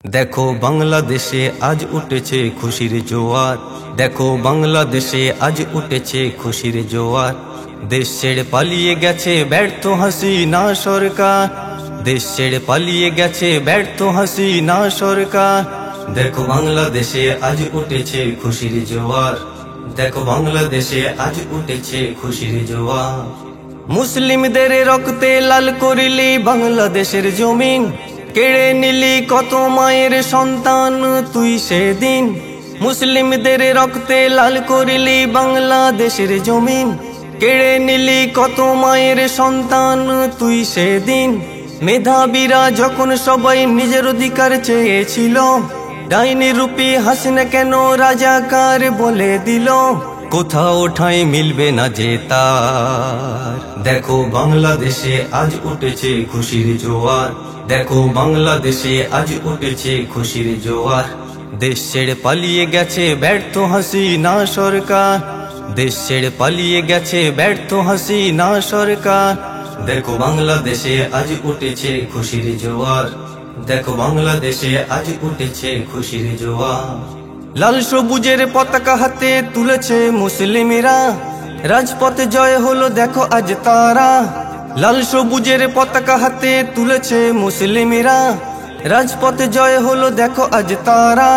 দেখো বাংলাদেশে আজ উঠেছে খুশির জোয়ার। দেখো বাংলাদেশে আজ উঠেছে খুশির জোয়ার। দেশ ছেড়ে পালিয়ে গেছে ব্যর্থ হাসিনা সরকার। দেশ ছেড়ে পালিয়ে গেছে ব্যর্থ হাসিনা সরকার। দেখো বাংলাদেশে আজ উঠেছে খুশির জোয়ার। দেখো বাংলাদেশে আজ উঠেছে খুশির জোয়ার। মুসলিমদের রক্তে লাল করিলি বাংলাদেশের জমিন, কেড়ে নিলি কত মায়ের সন্তান তুই সেদিন। মুসলিমদের রক্তে লাল করিলি বাংলাদেশের জমিন, কেড়ে নিলি কত মায়ের সন্তান তুই সেদিন। মেধাবীরা যখন সবাই নিজের অধিকার চেয়েছিল, ডাইনি রূপী হাসিনা কেন রাজাকার বলে দিল। কোথাও ঠাঁই মিলবে না যে তার। দেখো বাংলাদেশে আজ উঠেছে খুশির জোয়ার। দেখো বাংলাদেশে আজ উঠেছে খুশির জোয়ার। দেশ ছেড়ে পালিয়ে গেছে ব্যর্থ হাসিনা সরকার। দেশ ছেড়ে পালিয়ে গেছে ব্যর্থ হাসিনা সরকার। দেখো বাংলাদেশে আজ উঠেছে খুশির জোয়ার। দেখো বাংলাদেশে আজ উঠেছে খুশির জোয়ার। লাল সবুজের পতাকা হাতে তুলেছে মুসলিমেরা, রাজপথে জয় হলো দেখো আজ তারা। লাল সবুজের পতাকা হাতে তুলেছে মুসলিমেরা, রাজপথে জয় হলো দেখো আজ তারা।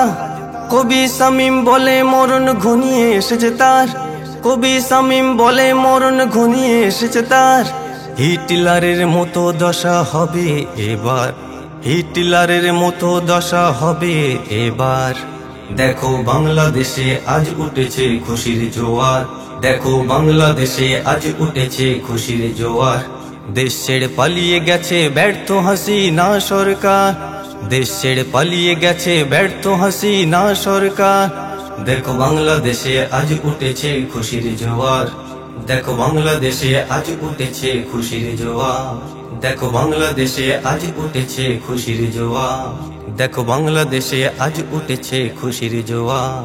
কবি শামীম বলে মরণ ঘনিয়ে এসেছে তার। কবি শামীম বলে মরণ ঘনিয়ে এসেছে তার। হিটলারের মতো দশা হবে এবার। হিটলারের মতো দশা হবে এবার। দেখো বাংলাদেশে আজ উঠেছে খুশির জোয়ার। দেখো বাংলাদেশে আজ উঠেছে খুশির জোয়ার। দেশ ছেড়ে পালিয়ে গেছে ব্যর্থ হাসিনা সরকার। দেশ ছেড়ে পালিয়ে গেছে ব্যর্থ হাসিনা সরকার। দেখো বাংলাদেশে আজ উঠেছে খুশির জোয়ার। দেখো বাংলাদেশে আজ উঠেছে খুশির জোয়ার। দেখো বাংলাদেশে আজ উঠেছে খুশির জোয়ার। দেখো বাংলাদেশে আজ উঠেছে খুশির জোয়ার।